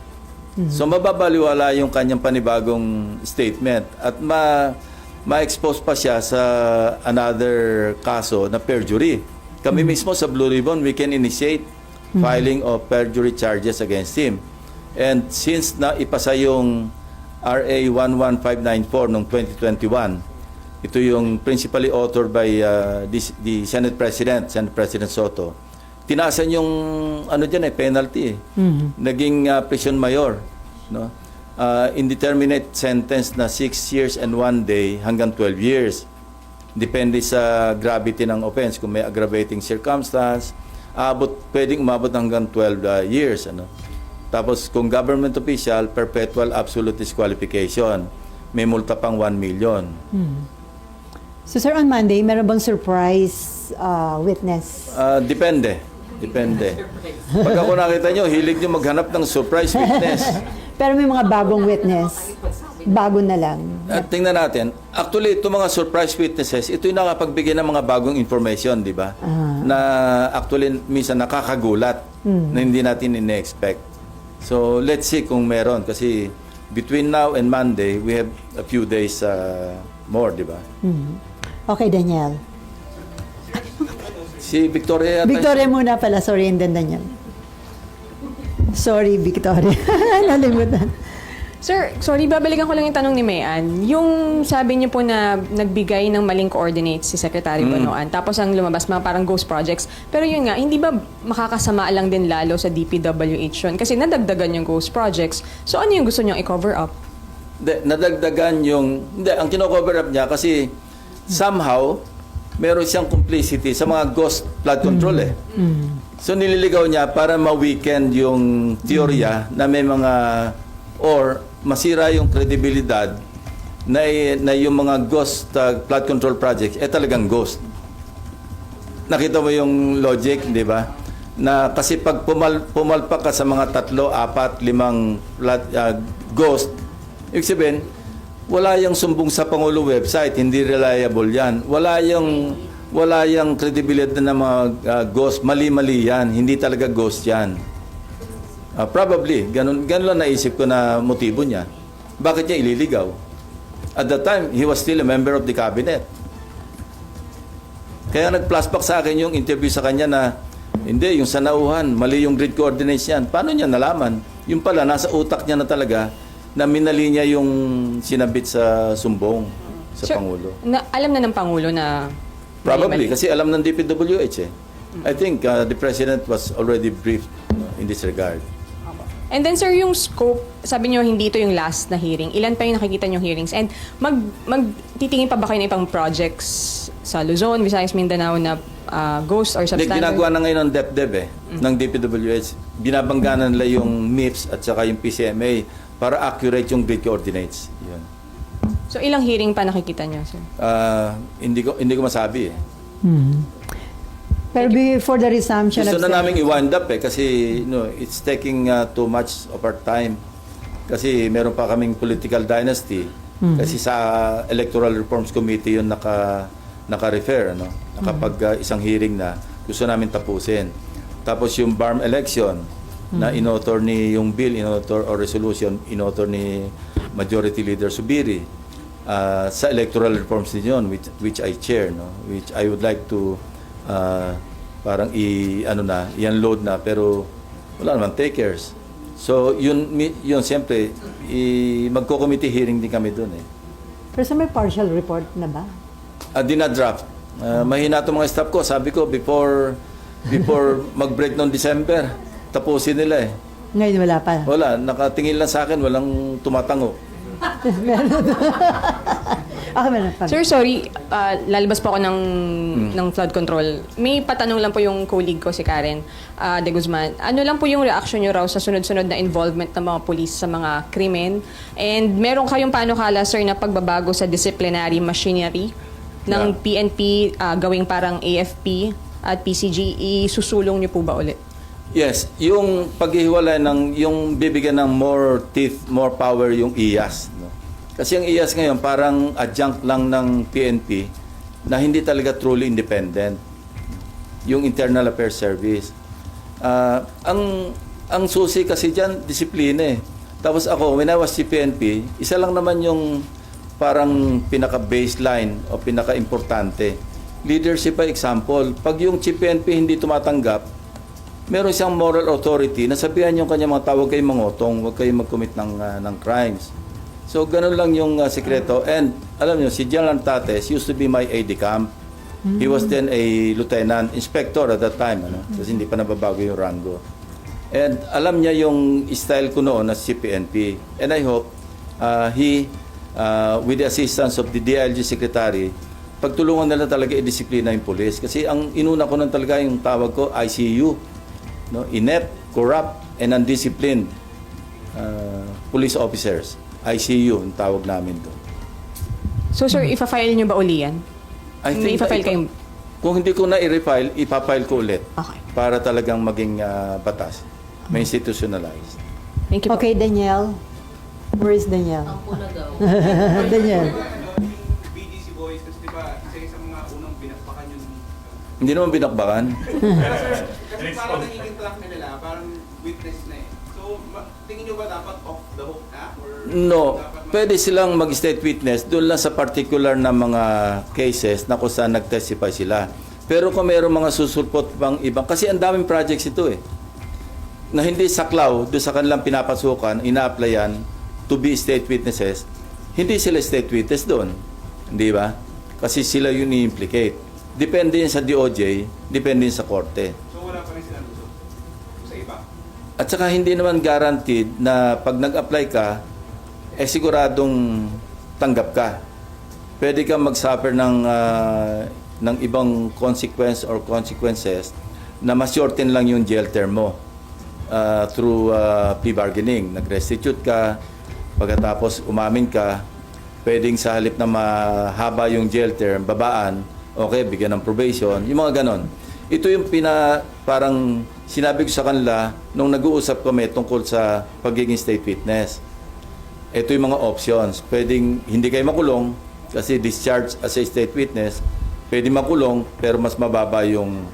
So mababaliwala yung kanyang panibagong statement at ma-expose pa siya sa another kaso na perjury. Kami mismo sa Blue Ribbon, we can initiate filing of perjury charges against him. And since na ipasa yung RA 11594 noong 2021, ito yung principally authored by the Senate President Soto. Tinaasan yung penalty eh. Naging prison mayor, no? Indeterminate sentence na 6 years and 1 day hanggang 12 years. Depende sa gravity ng offense. Kung may aggravating circumstance, pwedeng umabot hanggang 12 years, ano? Tapos kung government official, perpetual absolute disqualification. may multa pang 1 million. So sir, on Monday, meron bang surprise witness? Depende. Pag ako nakita nyo, hilig nyo maghanap ng surprise witness. Pero may mga bagong witness. Bago na lang. At tingnan natin, actually, itong mga surprise witnesses, ito yung nakapagbigay ng mga bagong information, di ba? Na actually, minsan nakakagulat na hindi natin ine-expect. So, let's see kung meron. Kasi between now and Monday, we have a few days more, di ba? Okay, Daniel. Si Victoria yata. Victoria muna pala. Sorry, and then Daniel. Sorry, Victoria. Nalimutan. Sir, sorry, babalikan ko lang yung tanong ni Mayan. Yung sabi niyo po na nagbigay ng maling coordinates si Secretary Bonoan, tapos ang lumabas mga parang ghost projects. Pero yun nga, hindi ba makakasama lang din lalo sa DPWH yun? Kasi nadagdagan yung ghost projects. So ano yung gusto niyong i-cover up? Nadagdagan yung... Hindi, ang kino-cover up niya kasi somehow, meron siyang complicity sa mga ghost flood control eh. So nililigaw niya para ma-weekend yung teorya na may mga... or masira yung kredibilidad na yung mga ghost flood control projects talagang ghost. Nakita mo yung logic, di ba? Na kasi pag pumalpak ka sa mga 3, 4, 5 ghost, ibig sabihin, wala yung sumbong sa Pangulo website, hindi reliable yan. Wala yung credibility ng mga ghost, mali-mali yan, hindi talaga ghost yan. Probably, ganun lang naisip ko na motibo niya. Bakit niya ililigaw? At that time, he was still a member of the cabinet. Kaya nag-flashback sa akin yung interview sa kanya na hindi, yung sanauhan, mali yung grid coordinates yan. Paano niya nalaman? Yung pala, nasa utak niya na talaga na minali niya yung sinabit sa sumbong sa Sir, Pangulo. Alam na ng Pangulo na... Probably, mali-mali. kasi alam ng DPWH eh. I think the President was already briefed in this regard. And then sir, yung scope, sabi niyo hindi ito yung last na hearing. Ilan pa yung nakikita niyong hearings? And magtitingin pa ba kayo ng ibang projects sa Luzon, Visayas, Mindanao na ghost or Hindi, substandard? ginagawa na ngayon ng DepDev ng DPWH. Binabangganan nila yung MIPS at saka yung PCMA para accurate yung grid coordinates. Yun. So ilang hearing pa nakikita niyo, sir? Hindi ko masabi eh. Pero before the resumption Gusto of na namin i-wind up kasi it's taking too much of our time. Kasi meron pa kaming political dynasty. Kasi sa Electoral Reforms Committee yun naka-refer, nakapag isang hearing na gusto namin tapusin. Tapos yung BARM election na inauthor ni yung bill, inauthor or resolution, inauthor ni Majority Leader Subiri sa Electoral Reforms din yun, which I chair, which I would like to parang i-unload na pero wala naman takers. So yun siyempre magko-committee hearing din kami doon eh. Pero sa may partial report na ba? Dina-draft. Mahina itong mga staff ko. Sabi ko before mag-break noong December, tapusin nila eh. Ngayon wala pa. Wala, nakatingin lang sa akin, walang tumatango. Okay, meron pa. Sir, sorry, lalabas po ako ng flood control. May patanong lang po yung colleague ko, si Karen De Guzman. Ano lang po yung reaction nyo raw sa sunod-sunod na involvement ng mga police sa mga krimen? And meron kayong panukala, sir, na pagbabago sa disciplinary machinery ng PNP gawing parang AFP at PCG, isusulong nyo po ba ulit? Yes, yung paghihiwalay yung bibigyan ng more teeth, more power yung IAS. Kasi ang IAS ngayon parang adjunct lang ng PNP na hindi talaga truly independent. Yung Internal Affairs Service. Ang susi kasi dyan, disiplina eh. Tapos ako, when I was PNP, isa lang naman yung parang pinaka-baseline o pinaka-importante. Leadership by example. Pag yung PNP hindi tumatanggap, meron siyang moral authority na sabihan yung kanyang mga tao, huwag kayong mangotong, huwag kayong mag-commit ng crimes. So, ganun lang yung sikreto. And, alam nyo, si General Tates used to be my aide-de-camp. He was then a lieutenant, inspector at that time, kasi hindi pa nababago yung rango. And, alam niya yung style ko noon na CPNP. And I hope he, with the assistance of the DILG Secretary, pagtulungan nila talaga i-disiplina yung police. Kasi ang inuna ko nun talaga yung tawag ko, ICU. Inept, corrupt, and undisciplined police officers. ICU, ang tawag namin doon. So sir, ipa-file nyo ba uli yan? I May ipa-file kayo? Kung hindi ko na i-refile, ipafile ko ulit Okay. para talagang maging batas. May institutionalized. Thank you po. Okay, Danielle. Where is Danielle? Danielle. BGC Boys, kasi di ba, isa sa mga unang binakbakan yung... Hindi naman binakbakan. Kasi parang nagiging track na nila, parang witness na eh. So, tingin nyo ba dapat off the hook na? Or No, dapat pwede silang mag-state witness doon lang sa particular na mga cases na kung saan nag-testify sila. Pero kung mayroong mga susulpot pang ibang, kasi ang daming projects ito eh, na hindi saklaw doon sa kanilang pinapasukan, ina-applyan to be state witnesses, hindi sila state witness doon. Hindi ba? Kasi sila yun i-implicate. Depende yun sa DOJ, depende yun sa korte. So, wala pa rin sila lusot sa iba. At saka hindi naman guaranteed na pag nag-apply ka, siguradong tanggap ka. Pwede kang mag-suffer ng ibang consequence or consequences na ma-shorten lang yung jail term mo through plea bargaining. Nag-restitute ka, pagkatapos umamin ka, pwedeng sa halip na mahaba yung jail term, babaan, okay, bigyan ng probation, yung mga ganon. Ito yung parang sinabi ko sa kanila nung nag-uusap kami tungkol sa pagiging state witness. Ito yung mga options. Pwedeng hindi kayo makulong kasi discharge as a state witness. Pwedeng makulong pero mas mababa yung,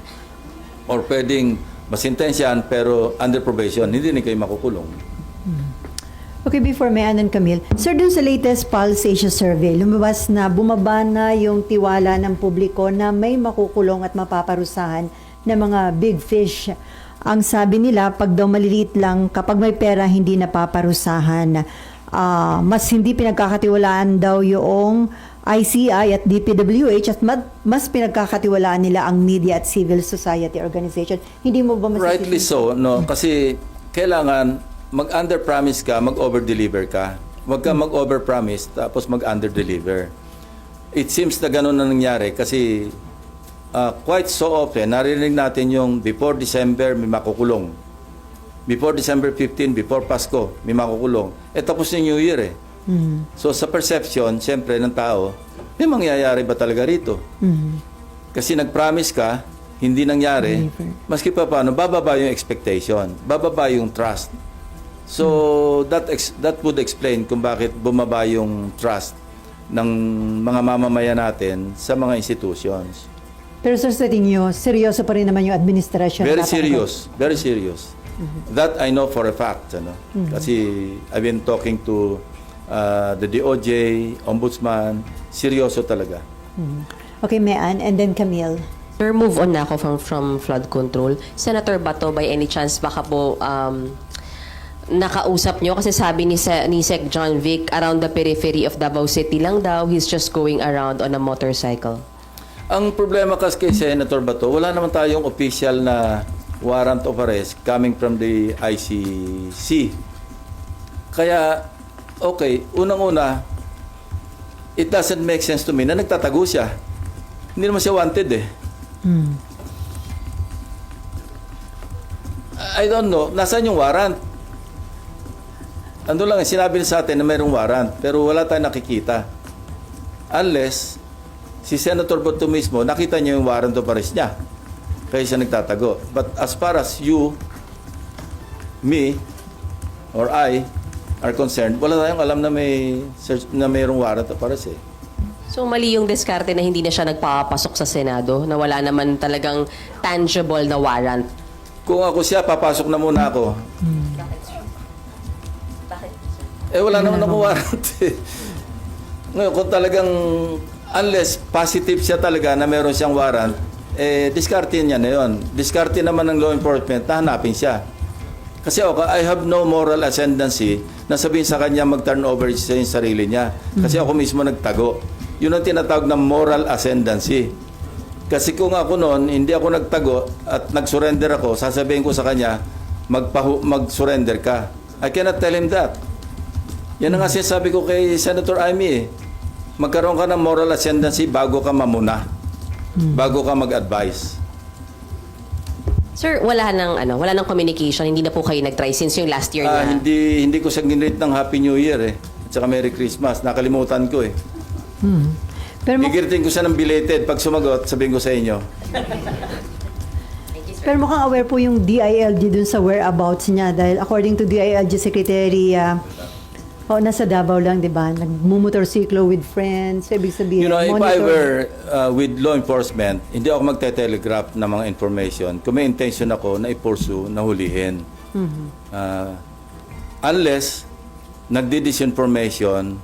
or pwedeng masintensyahan pero under probation. Hindi na kayo makukulong. Okay, before Mayan and Camille, sir, dun sa latest Pulse Asia survey, lumabas na bumaba na yung tiwala ng publiko na may makukulong at mapaparusahan na mga big fish. Ang sabi nila, pag daw maliliit lang, kapag may pera, hindi napaparusahan. Mas hindi pinagkakatiwalaan daw yung ICI at DPWH at mas pinagkakatiwalaan nila ang media at civil society organization. Hindi mo ba masisisi? Rightly so, no? Kasi kailangan mag-under-promise ka, mag-over-deliver ka. Huwag ka mag-over-promise tapos mag-under-deliver. It seems na gano'n na nangyari kasi quite so often, narinig natin yung before December may makukulong. Before December 15, before Pasko, may makukulong. Tapos yung New Year eh. So sa perception, siyempre, ng tao, may mangyayari ba talaga rito? Kasi nag-promise ka, hindi nangyari, maski pa paano, bababa yung expectation, bababa yung trust. So that would explain kung bakit bumaba yung trust ng mga mamamayan natin sa mga institutions. Pero sir, sa tingin nyo, seryoso pa rin naman yung administration. Very serious, very serious. That I know for a fact. Ano? Kasi I've been talking to the DOJ, Ombudsman, seryoso talaga. Okay, Mayan, and then Camille. Sir, move on na ako from flood control. Senator Bato, by any chance, baka po nakausap nyo? Kasi sabi ni Sec John Vic, around the periphery of Davao City lang daw, he's just going around on a motorcycle. Ang problema kasi kay Senator Bato, wala naman tayong official na warrant of arrest coming from the ICC. Kaya, okay, unang-una, it doesn't make sense to me na nagtatago siya. Hindi naman siya wanted eh. I don't know, nasaan yung warrant? Ando lang, sinabi sa atin na mayroong warrant, pero wala tayong nakikita. Unless, si Senator Bato mismo, nakita niya yung warrant of arrest niya. Kaya siya nagtatago. But as far as you, me, or I, are concerned, wala tayong alam na mayroong warrant of arrest eh. So mali yung diskarte na hindi na siya nagpapasok sa Senado, na wala naman talagang tangible na warrant. Kung ako siya, papasok na muna ako. Wala naman ako warrant eh. Ngayon, kung talagang, unless positive siya talaga na meron siyang warrant, diskarte niya na yun. Diskarte naman ng law enforcement na hanapin siya. Kasi okay, I have no moral ascendancy na sabihin sa kanya mag-turn over sa yung sarili niya. Kasi ako mismo nagtago. Yun ang tinatawag na moral ascendancy. Kasi kung ako noon, hindi ako nagtago at nag-surrender ako, sasabihin ko sa kanya, mag-surrender ka. I cannot tell him that. Yan ang nga sinasabi ko kay Senator Amy eh. Magkaroon ka ng moral ascendancy bago ka mamuna. Bago ka mag-advise. Sir, wala nang communication, hindi na po kayo nag-try since yung last year na. Hindi ko siya ginrate ng Happy New Year eh. tsaka Merry Christmas. Nakalimutan ko eh. Pero, Gigiritin ko siya ng belated. Pag sumagot, sabihin ko sa inyo. pero mukhang aware po yung DILG dun sa whereabouts niya dahil according to DILG Secretary, nasa Davao lang, di ba? Nagmumotorsiklo with friends. So, ibig sabihin, You know, if I monitor. were with law enforcement, hindi ako magte-telegraph ng mga information. Kung may intention ako na i-pursue, na hulihin. Unless nagdi-disinformation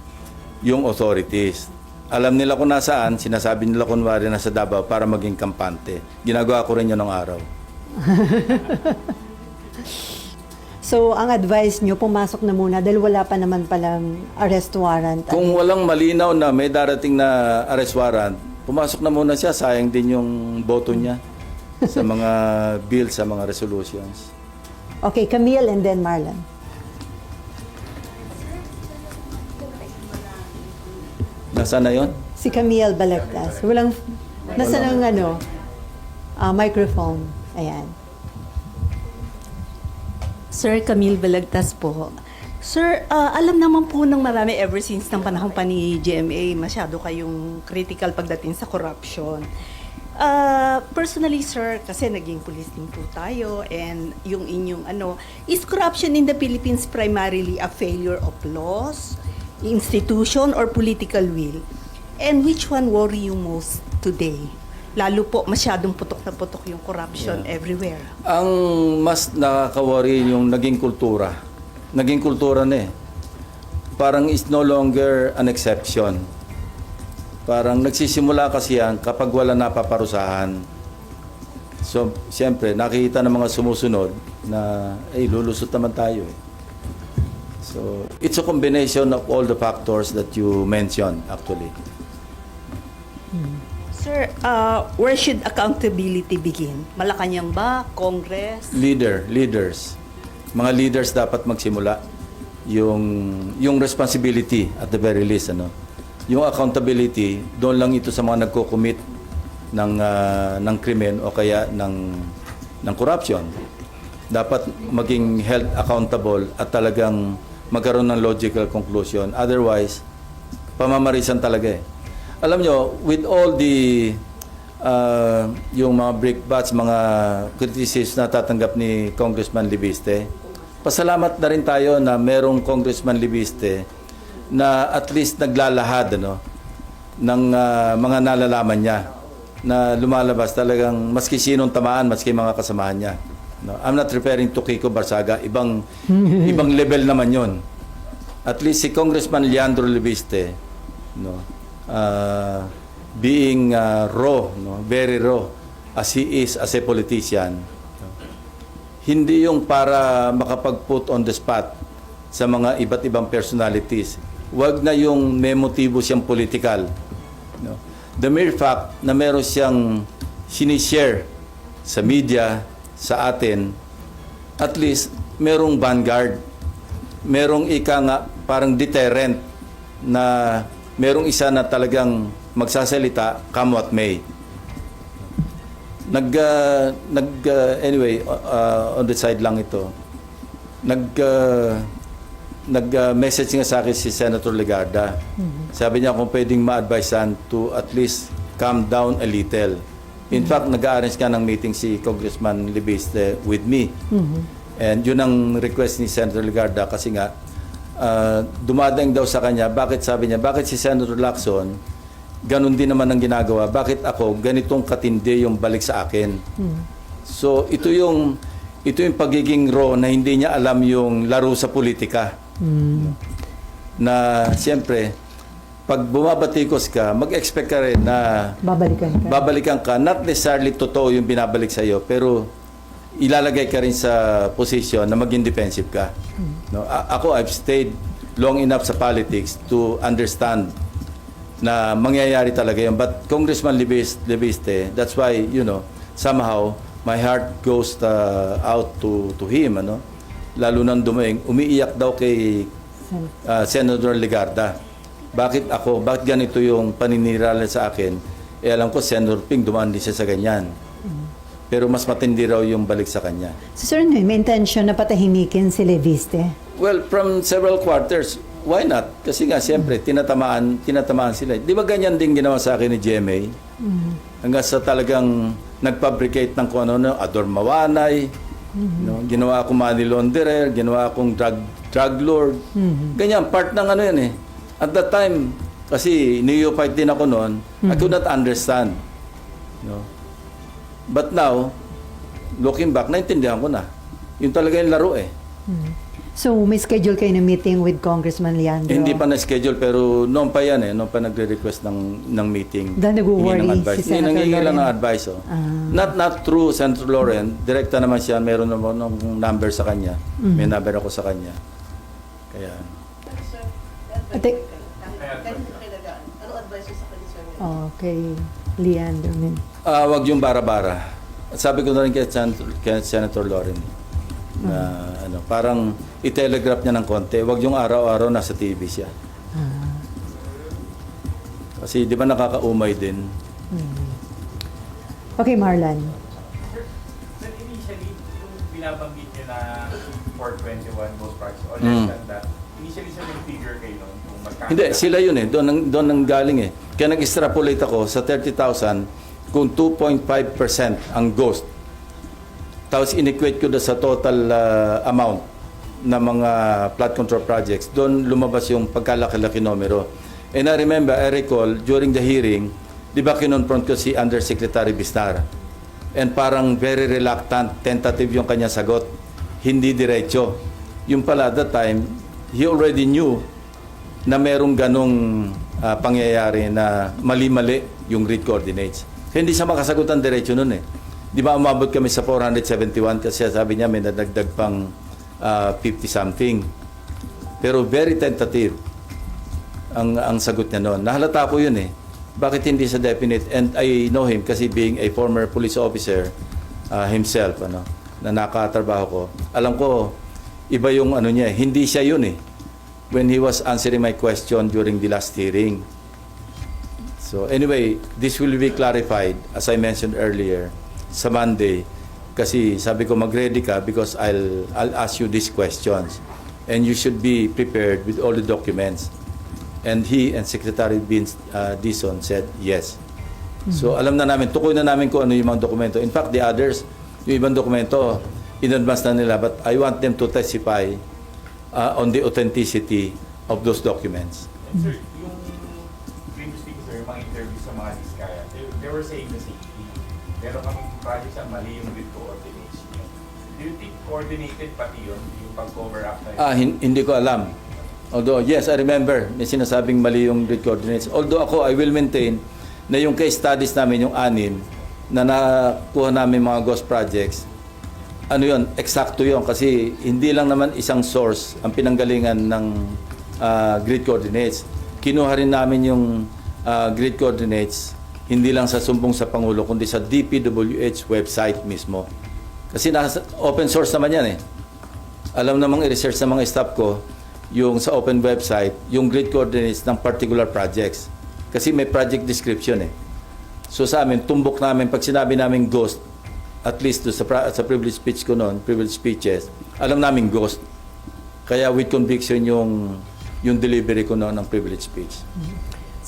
yung authorities. Alam nila kung nasaan, sinasabi nila kunwari nasa Davao para maging kampante. Ginagawa ko rin yun ng araw. So, ang advice nyo, pumasok na muna dahil wala pa naman palang arrest warrant. Kung walang malinaw na may darating na arrest warrant, pumasok na muna siya. Sayang din yung boto niya sa mga bills, sa mga resolutions. Okay, Camille and then Marlon. Nasaan na yun? Si Camille Balagtas. Walang, nasa ng microphone. Ayan. Sir Camille Balagtas po. Sir, alam naman po ng marami ever since ng panahon pa ni GMA, masyado kayong critical pagdating sa corruption. Personally, sir, kasi naging police din po tayo and yung inyong is corruption in the Philippines primarily a failure of laws, institution, or political will? And which one worry you most today? Lalo po, masyadong putok na putok yung corruption everywhere. Ang mas nakaka-worry yung naging kultura. Naging kultura na eh. Parang is no longer an exception. Parang nagsisimula kasi yan kapag wala napaparusahan. So, siyempre, nakikita ng mga sumusunod na, lulusot naman tayo eh. So, it's a combination of all the factors that you mentioned actually. Sir, where should accountability begin? Malacanang ba? Congress? Leaders. Mga leaders dapat magsimula yung responsibility at the very least Yung accountability, doon lang ito sa mga nagko-commit ng krimen o kaya ng corruption. Dapat maging held accountable at talagang magkaroon ng logical conclusion. Otherwise, pamamarisan talaga eh. Alam nyo, with all the yung mga brickbats, mga criticisms na tatanggap ni Congressman Libiste, pasalamat na rin tayo na merong Congressman Libiste na at least naglalahad ng mga nalalaman niya na lumalabas talagang maski sinong tamaan, maski mga kasamahan niya. No, I'm not referring to Kiko Barsaga, ibang level naman 'yon. At least si Congressman Leandro Libiste, being raw, very raw as he is as a politician, hindi yung para makapag-put on the spot sa mga iba't ibang personalities. Wag na yung may motibo siyang political. The mere fact na meron siyang sinishare sa media, sa atin, at least merong vanguard, merong parang deterrent na merong isa na talagang magsasalita come what may. Anyway, on the side lang ito. Nag-message nga sa akin si Senator Legarda. Sabi niya kung pwedeng ma-advisean to at least calm down a little. In fact, nag-arrange ka ng meeting si Congressman Libiste with me. And yun ang request ni Senator Legarda kasi nga dumadaing daw sa kanya. Bakit sabi niya, bakit si Senator Lacson ganun din naman ang ginagawa? Bakit ako ganitong katindi yung balik sa akin? So ito yung pagiging raw na hindi niya alam yung laro sa politika. Na siyempre, pag bumabatikos ka, mag-expect ka rin na babalikan ka. Not necessarily totoo yung binabalik sa iyo, pero ilalagay ka rin sa position na maging defensive ka. No? Ako, I've stayed long enough sa politics to understand na mangyayari talaga yun. But Congressman Libiste, that's why, somehow, my heart goes out to him, lalo nang dumaing, umiiyak daw kay Senator Legarda. Bakit ako? Bakit ganito yung paninirala sa akin? Alam ko, Senator Ping, dumaan din siya sa ganyan. Pero mas matindi raw yung balik sa kanya. So, sir, may intention na patahimikin si Libiste? Well, from several quarters, Why not? Kasi nga, siyempre, tinatamaan sila. Di ba ganyan din ginawa sa akin ni GMA? Hanggang sa talagang nag-fabricate ng kung ano, Ador Mawanay, no? Ginawa akong money launderer, ginawa akong drug lord. Ganyan, part ng ano yan eh. At that time, kasi neophyte din ako noon, I could not understand. No? But now, looking back, naintindihan ko na. Yun talaga yung laro eh. So, may schedule kayo na meeting with Congressman Leandro? Hindi pa na-schedule pero noon pa yan eh, noon pa nagre-request ng meeting. Dahil nag-worry Hingi ng advice. si Senator Nangingi lang ng Loren. advice. Oh. Not through Senator Loren, direkta naman siya, meron naman ng number sa kanya. May number ako sa kanya. Kaya, Ate, okay, Leandro. wag yung bara-bara. At sabi ko na rin kay Senator Loren na ano, parang i-telegraph niya ng konti, wag yung araw-araw nasa TV siya. Kasi di ba nakakaumay din? Okay, Marlan. Then initially, yung binabanggit niya na 421 most projects, or less than that, initially sa may figure kayo nun, kung magkano. Hindi, sila yun eh. Doon nang galing eh. Kaya nag-extrapolate ako sa 30,000 kung 2.5% ang ghost. Tapos in-equate ko doon sa total amount ng mga flood control projects. Doon lumabas yung pagkalaki-laki numero. And I remember, I recall, during the hearing, di ba kinonfront ko si Undersecretary Bisnar? And parang very reluctant, tentative yung kanya sagot. Hindi diretso. Yung pala, at that time, he already knew na merong ganong pangyayari na mali-mali yung grid coordinates. Kaya hindi siya makasagot ang diretso nun eh. Di ba umabot kami sa 471 kasi sabi niya may nadagdag pang 50-something. Pero very tentative ang sagot niya noon. Nahalata ko yun eh. Bakit hindi sa definite? And I know him kasi being a former police officer himself, na nakatrabaho ko. Alam ko, iba yung ano niya, hindi siya yun eh. When he was answering my question during the last hearing. So anyway, this will be clarified, as I mentioned earlier, sa Monday. Kasi sabi ko, mag-ready ka because I'll ask you these questions. And you should be prepared with all the documents. And he and Secretary Dizon said yes. So alam na namin, tukoy na namin kung ano yung mga dokumento. In fact, the others, yung ibang dokumento, in advance na nila. But I want them to testify on the authenticity of those documents. And sir, yung previously ko sir, yung mga interviews sa mga Diskaya, they were saying the same thing. Meron kaming projects ang mali yung grid coordinates. Do you think coordinated pati yun, yung pag-cover up na yun? Hindi ko alam. Although, yes, I remember, may sinasabing mali yung grid coordinates. Although ako, I will maintain na yung case studies namin, yung 6 na nakuha namin mga ghost projects, ano yun, eksakto yun. Kasi hindi lang naman isang source ang pinanggalingan ng grid coordinates. Kinuha rin namin yung grid coordinates hindi lang sa sumbong sa Pangulo, kundi sa DPWH website mismo. Kasi nasa open source naman yan eh. Alam namang i-research ng mga staff ko, yung sa open website, yung grid coordinates ng particular projects. Kasi may project description eh. So sa amin, tumbok namin, pag sinabi namin ghost, at least sa privilege speech ko noon, privilege speeches, alam namin ghost. Kaya with conviction yung delivery ko noon ng privilege speech.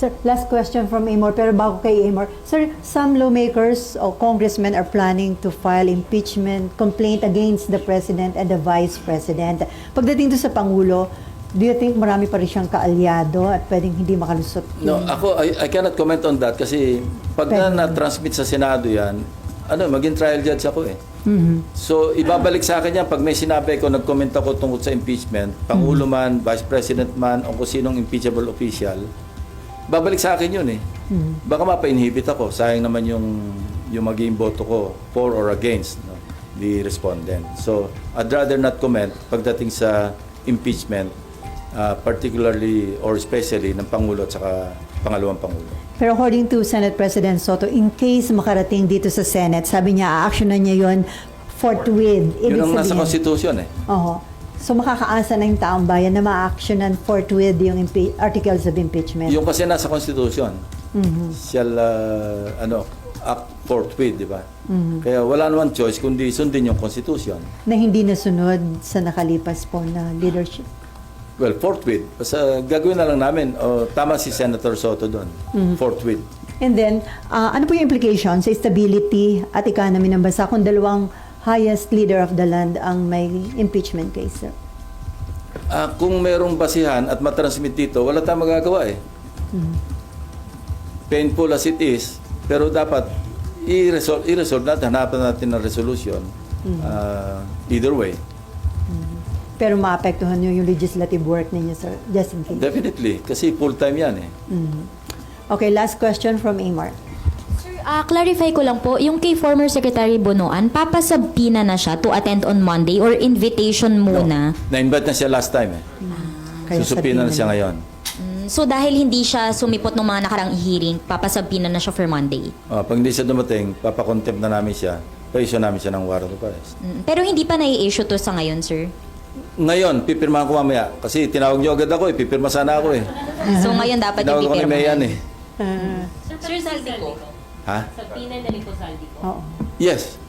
Sir, last question from Amor, pero bago kay Amor. Sir, some lawmakers o congressmen are planning to file impeachment complaint against the President and the Vice President. Pagdating to sa Pangulo, do you think marami pa rin siyang kaalyado at pwedeng hindi makalusot? No, ako, I cannot comment on that kasi pag na-transmit sa Senado yan, maging trial judge ako eh. So, ibabalik sa akin yan pag may sinabi ko, nag-comment ako tungkol sa impeachment, Pangulo man, Vice President man, o kung sinong impeachable official, babalik sa akin yun eh. Baka mapa-inhibit ako. Sayang naman yung maging boto ko for or against the respondent. So, I'd rather not comment pagdating sa impeachment, particularly or especially ng Pangulo at saka pangalawang Pangulo. Pero according to Senate President Soto, in case makarating dito sa Senate, sabi niya, a-actionan niya yun forthwith. Yun ang nasa Constitution eh. Oo. So makakaasa na yung taong bayan na ma-actionan forthwith yung articles of impeachment. Yung kasi nasa Constitution, shall act forthwith, di ba? Kaya wala naman choice kundi sundin yung Constitution. Na hindi nasunod sa nakalipas po na leadership. Well, forthwith. Basta gagawin na lang namin. Tama si Senator Soto doon. Forthwith. And then, ano po yung implication sa stability at economy ng bansa kung dalawang highest leader of the land ang may impeachment case, sir? Kung merong basihan at matransmit dito, wala tayong magagawa eh. Painful as it is, pero dapat i-resolve natin, hanapan natin ng resolution. Either way. Pero maapektuhan nyo yung legislative work ninyo, sir, just in case. Definitely, kasi full-time yan eh. Okay, last question from Amar. Sir, clarify ko lang po, yung kay former Secretary Bonoan, papasabpina na siya to attend on Monday or invitation muna? Na-invite na siya last time eh. Kaya Susupina na siya ngayon. So dahil hindi siya sumipot ng mga nakarang hearing, papasabpina na siya for Monday? Pag hindi siya dumating, papakontempt na namin siya. Pa-issue namin siya ng warrant of arrest. Pero hindi pa nai-issue to sa ngayon, sir? Ngayon, pipirmahan ko mamaya. Kasi tinawag niyo agad ako eh. Pipirma sana ako eh. So ngayon dapat Tinawag ko ni ipipirma. Mayan eh. Sir, saldi ko. Ha? Sa Pina na rin saldi ko. Oo. Yes.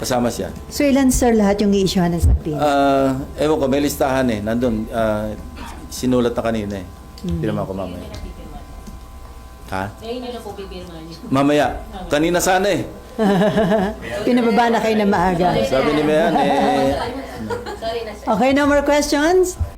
Kasama siya. So ilan, sir, lahat yung i-issuehan ng subpoena? Ewan ko, may listahan eh. Nandun, sinulat na kanina eh. Pirma ko mamaya. Ha? Ngayon nyo na po pipirmahan niyo. Mamaya. Kanina sana eh. Pinababa na kayo na maaga. Sabi ni Mayan eh. Sorry na, sir. Okay, no more questions?